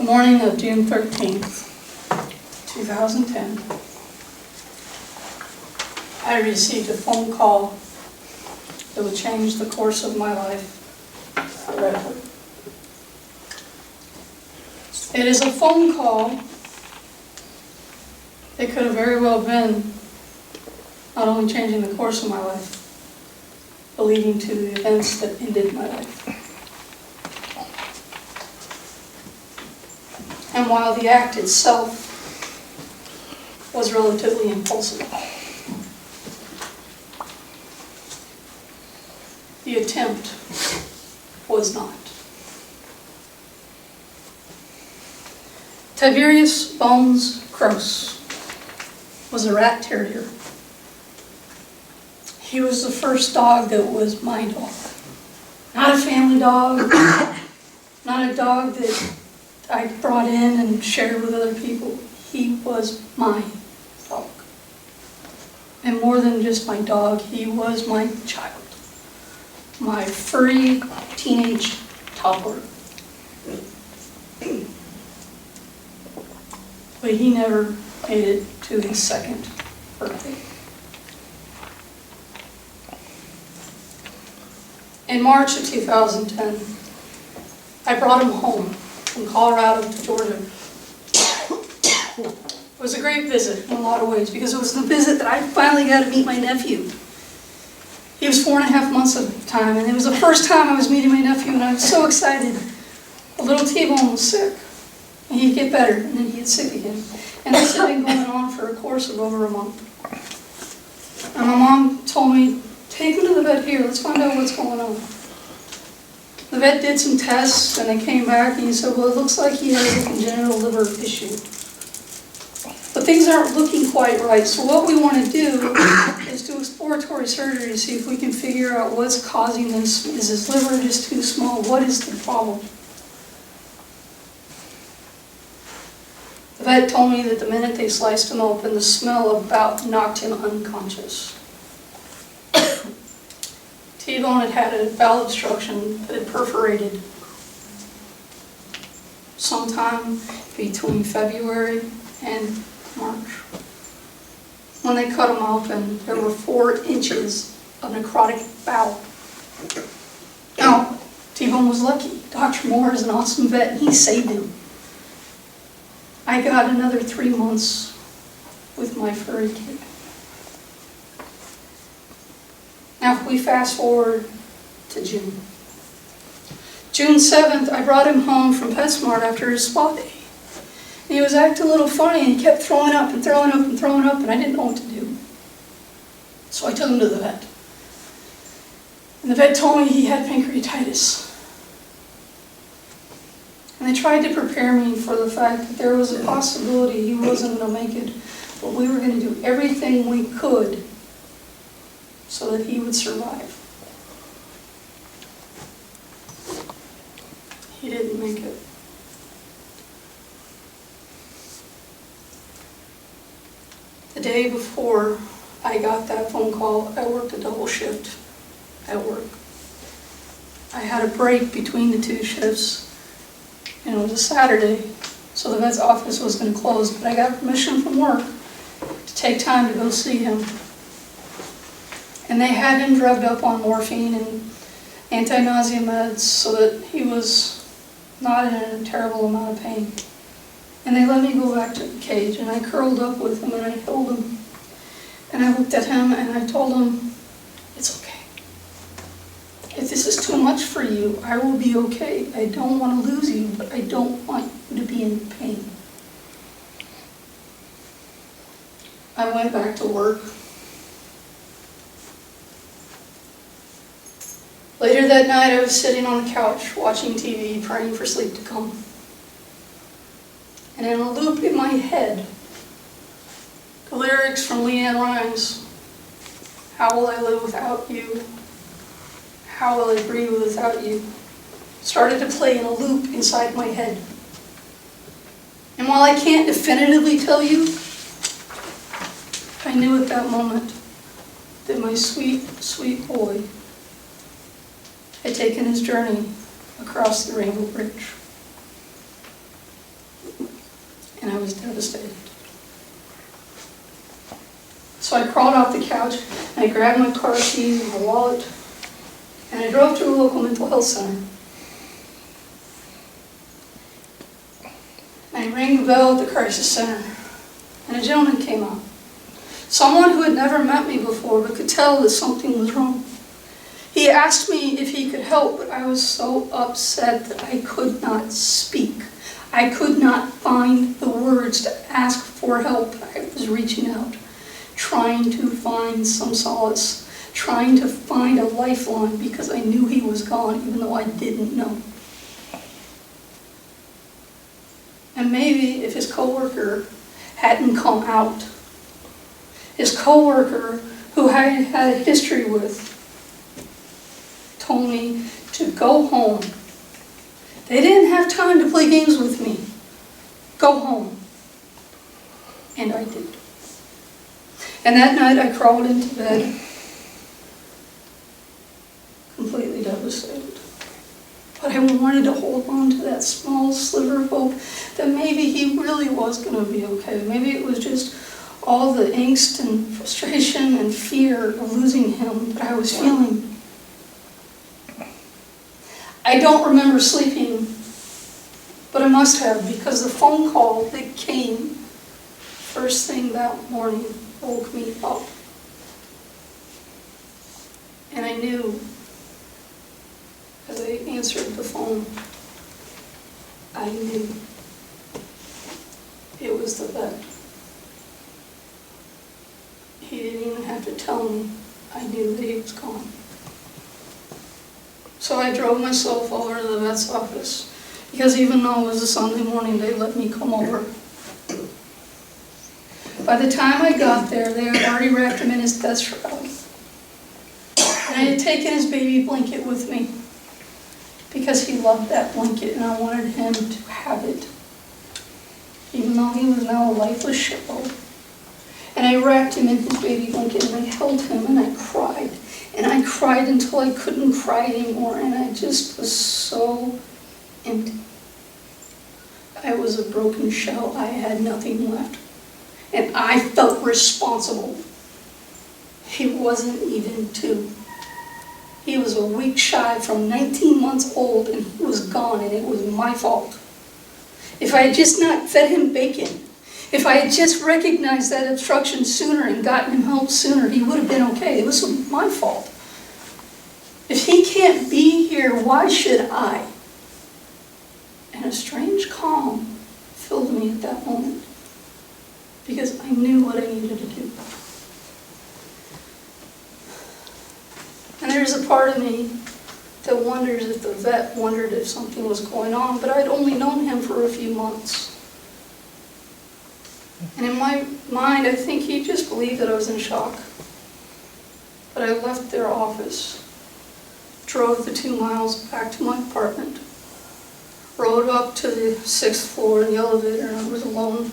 morning of June 13th, 2010, I received a phone call that would change the course of my life forever. It is a phone call that could have very well been not only changing the course of my life, but leading to the events that ended my life. And while the act itself was relatively impulsive, the attempt was not. Tiberious Bones was a rat terrier. He was the first dog that was my dog. Not a family dog, not a dog that I brought in and shared with other people. He was my dog. And more than just my dog, he was my child. My furry teenage toddler. But he never made it to his second birthday. In March of 2010, I brought him home from Colorado to Georgia. It was a great visit in a lot of ways because it was the visit that I finally got to meet my nephew. He was 4.5 months at the time, and it was the first time I was meeting my nephew, and I was so excited. A little T-Bone was sick, and he'd get better, and then he'd get sick again. And this had been going on for a course of over a month. And my mom told me, take him to the vet here, let's find out what's going on. The vet did some tests, and they came back, and he said, well, it looks like he has a congenital liver issue. But things aren't looking quite right, so what we want to do is do exploratory surgery to see if we can figure out what's causing this. Is his liver just too small? What is the problem? The vet told me that the minute they sliced him open, the smell about knocked him unconscious. T-Bone had had a bowel obstruction that had perforated sometime between February and March. When they cut him open, there were 4 inches of necrotic bowel. Now, T-Bone was lucky. Dr. Moore is an awesome vet, and he saved him. I got another 3 months with my furry kid. Now, if we fast forward to June. June 7th, I brought him home from PetSmart after his spa day. And he was acting a little funny, and he kept throwing up and throwing up and throwing up, and I didn't know what to do. So I took him to the vet. And the vet told me he had pancreatitis. And they tried to prepare me for the fact that there was a possibility he wasn't going to make it, but we were going to do everything we could so that he would survive. He didn't make it. The day before I got that phone call, I worked a double shift at work. I had a break between the 2 shifts, and it was a Saturday, so the vet's office was going to close, but I got permission from work to take time to go see him. And they had him drugged up on morphine and anti-nausea meds so that he was not in a terrible amount of pain. And they let me go back to the cage, and I curled up with him and I held him. And I looked at him and I told him, it's okay. If this is too much for you, I will be okay. I don't want to lose you, but I don't want you to be in pain. I went back to work. Later that night, I was sitting on the couch watching TV, praying for sleep to come. And in a loop in my head, the lyrics from Leanne Rimes, how will I live without you? How will I breathe without you? Started to play in a loop inside my head. And while I can't definitively tell you, I knew at that moment that my sweet, sweet boy had taken his journey across the Rainbow Bridge. and I was devastated. So I crawled off the couch, and I grabbed my car keys and my wallet, and I drove to a local mental health center. And I rang the bell at the crisis center, and a gentleman came out. Someone who had never met me before, but could tell that something was wrong. He asked me if he could help, but I was so upset that I could not speak. I could not find the words to ask for help. I was reaching out, trying to find some solace, trying to find a lifeline, because I knew he was gone, even though I didn't know. And maybe if his coworker hadn't come out, his coworker who I had a history with told me to go home. They didn't have time to play games with me. Go home. And I did. And that night I crawled into bed, completely devastated. But I wanted to hold on to that small sliver of hope that maybe he really was going to be okay. Maybe it was just all the angst and frustration and fear of losing him that I was feeling. I don't remember sleeping, but I must have, because the phone call that came first thing that morning woke me up. And I knew, as I answered the phone, I knew it was the vet. He didn't even have to tell me. I knew that he was gone. So I drove myself over to the vet's office, because even though it was a Sunday morning, they let me come over. By the time I got there, they had already wrapped him in his death shroud. And I had taken his baby blanket with me, because he loved that blanket and I wanted him to have it, even though he was now a lifeless shell. And I wrapped him in his baby blanket and I held him and I cried. And I cried until I couldn't cry anymore, and I just was so empty. I was a broken shell. I had nothing left. And I felt responsible. He wasn't even 2. He was a week shy from 19 months old, and he was gone, and it was my fault. If I had just not fed him bacon, if I had just recognized that obstruction sooner and gotten him help sooner, he would have been okay. It was my fault. If he can't be here, why should I? And a strange calm filled me at that moment, because I knew what I needed to do. And there's a part of me that wonders if the vet wondered if something was going on, but I'd only known him for a few months. And in my mind, I think he just believed that I was in shock. But I left their office, drove the 2 miles back to my apartment, rode up to the 6th floor in the elevator, and I was alone,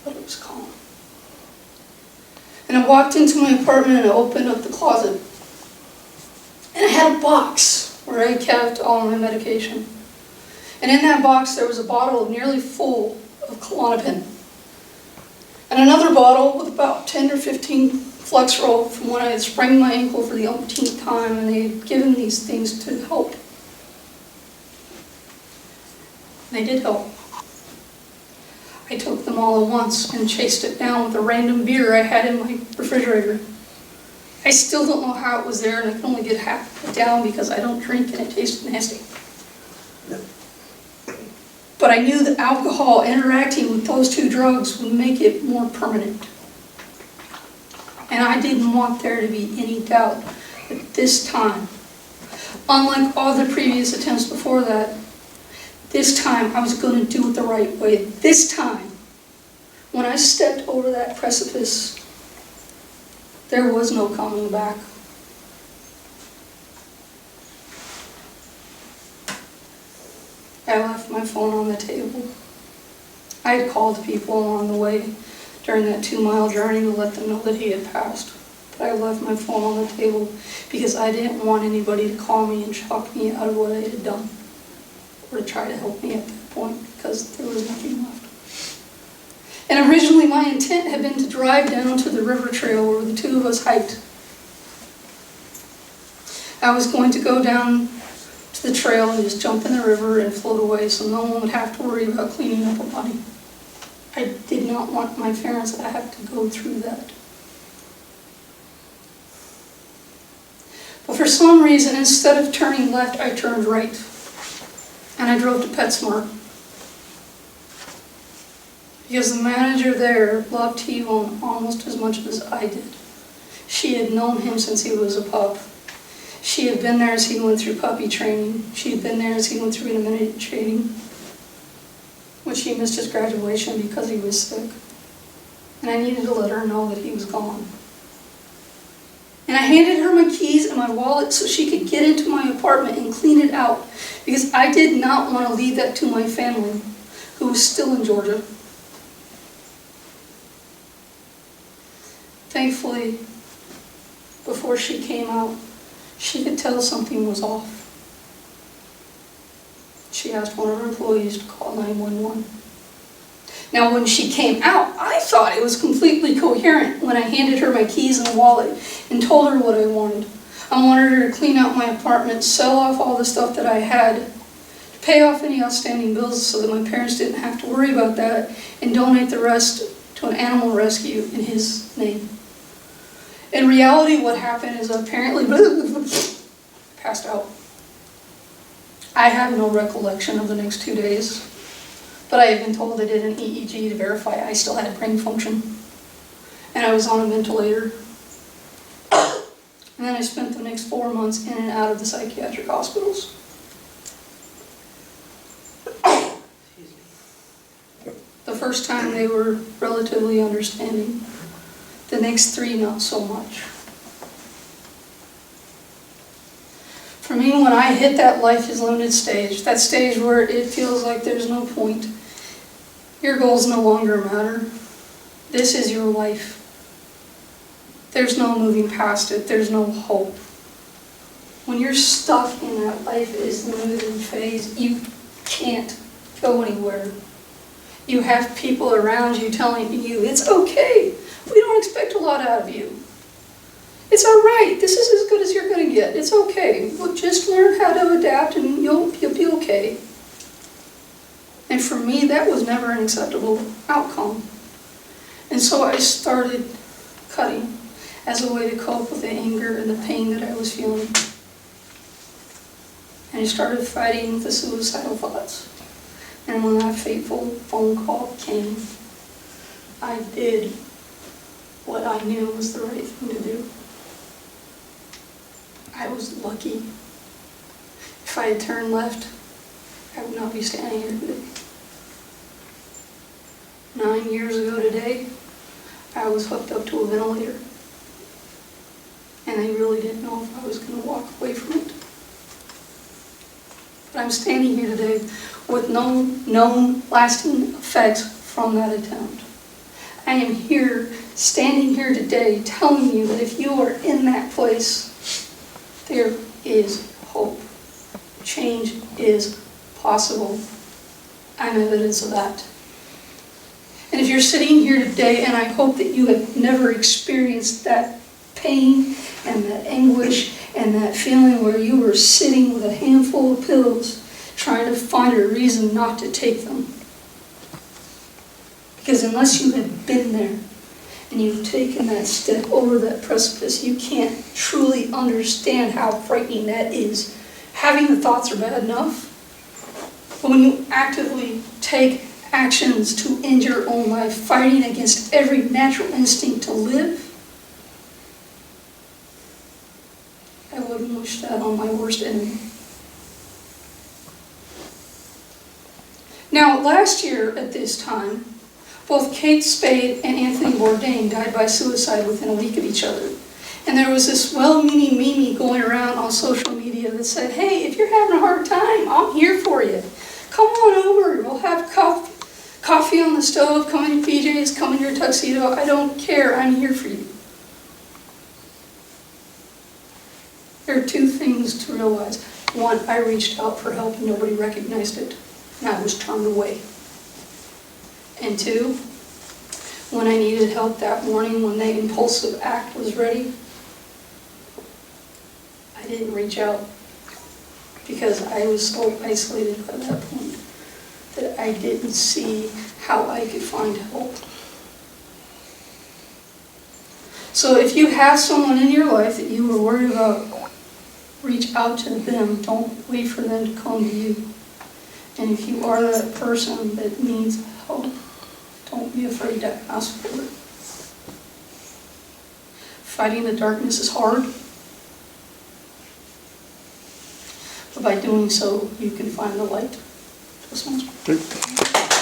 but it was calm. And I walked into my apartment and I opened up the closet. And I had a box where I kept all my medication. And in that box there was a bottle nearly full of Klonopin. And another bottle with about 10 or 15 Flexerol from when I had sprained my ankle for the umpteenth time, and they had given these things to help. They did help. I took them all at once and chased it down with a random beer I had in my refrigerator. I still don't know how it was there, and I can only get half of it down because I don't drink and it tasted nasty. But I knew that alcohol interacting with those 2 drugs would make it more permanent. And I didn't want there to be any doubt that this time, unlike all the previous attempts before that, this time I was going to do it the right way. This time, when I stepped over that precipice, there was no coming back. I left my phone on the table. I had called people along the way during that 2-mile journey to let them know that he had passed. But I left my phone on the table because I didn't want anybody to call me and shock me out of what I had done, or to try to help me at that point, because there was nothing left. And originally my intent had been to drive down to the river trail where the two of us hiked. I was going to go down to the trail and just jump in the river and float away so no one would have to worry about cleaning up a body. I did not want my parents to have to go through that. But for some reason, instead of turning left, I turned right. And I drove to PetSmart. Because the manager there loved T-Bone almost as much as I did. She had known him since he was a pup. She had been there as he went through puppy training. She had been there as he went through intermediate training, which he missed his graduation because he was sick. And I needed to let her know that he was gone. And I handed her my keys and my wallet so she could get into my apartment and clean it out, because I did not want to leave that to my family, who was still in Georgia. Thankfully, before she came out, she could tell something was off. She asked one of her employees to call 911. Now, when she came out, I thought it was completely coherent when I handed her my keys and wallet and told her what I wanted. I wanted her to clean out my apartment, sell off all the stuff that I had, to pay off any outstanding bills so that my parents didn't have to worry about that, and donate the rest to an animal rescue in his name. In reality, what happened is apparently passed out. I have no recollection of the next 2 days, but I have been told I did an EEG to verify I still had brain function, and I was on a ventilator. And then I spent the next 4 months in and out of the psychiatric hospitals. The first time they were relatively understanding. The next 3, not so much. For me, when I hit that life is limited stage, that stage where it feels like there's no point, your goals no longer matter. This is your life. There's no moving past it. There's no hope. When you're stuck in that life is limited phase, you can't go anywhere. You have people around you telling you, it's okay. We don't expect a lot out of you. It's all right. This is as good as you're going to get. It's okay. We'll just learn how to adapt and you'll be okay. And for me, that was never an acceptable outcome. And so I started cutting as a way to cope with the anger and the pain that I was feeling. And I started fighting the suicidal thoughts. And when that fateful phone call came, I did what I knew was the right thing to do. I was lucky. If I had turned left, I would not be standing here today. 9 years ago today, I was hooked up to a ventilator. And I really didn't know if I was going to walk away from it. But I'm standing here today with no known lasting effects from that attempt. I am here, standing here today, telling you that if you are in that place, there is hope. Change is possible. I'm evidence of that. And if you're sitting here today, and I hope that you have never experienced that pain and that anguish and that feeling where you were sitting with a handful of pills trying to find a reason not to take them. Because unless you have been there and you've taken that step over that precipice, you can't truly understand how frightening that is. Having the thoughts are bad enough, but when you actively take actions to end your own life, fighting against every natural instinct to live, I wouldn't wish that on my worst enemy. Now, last year at this time, both Kate Spade and Anthony Bourdain died by suicide within a week of each other. And there was this well-meaning meme going around on social media that said, hey, if you're having a hard time, I'm here for you. Come on over, we'll have coffee on the stove, come in your PJs, come in your tuxedo, I don't care, I'm here for you. There are 2 things to realize. 1, I reached out for help and nobody recognized it, and I was turned away. And 2, when I needed help that morning, when the impulsive act was ready, I didn't reach out because I was so isolated by that point that I didn't see how I could find help. So if you have someone in your life that you were worried about, reach out to them. Don't wait for them to come to you. And if you are that person that needs help, don't be afraid to ask for it. Fighting the darkness is hard, but by doing so, you can find the light. Toastmasters.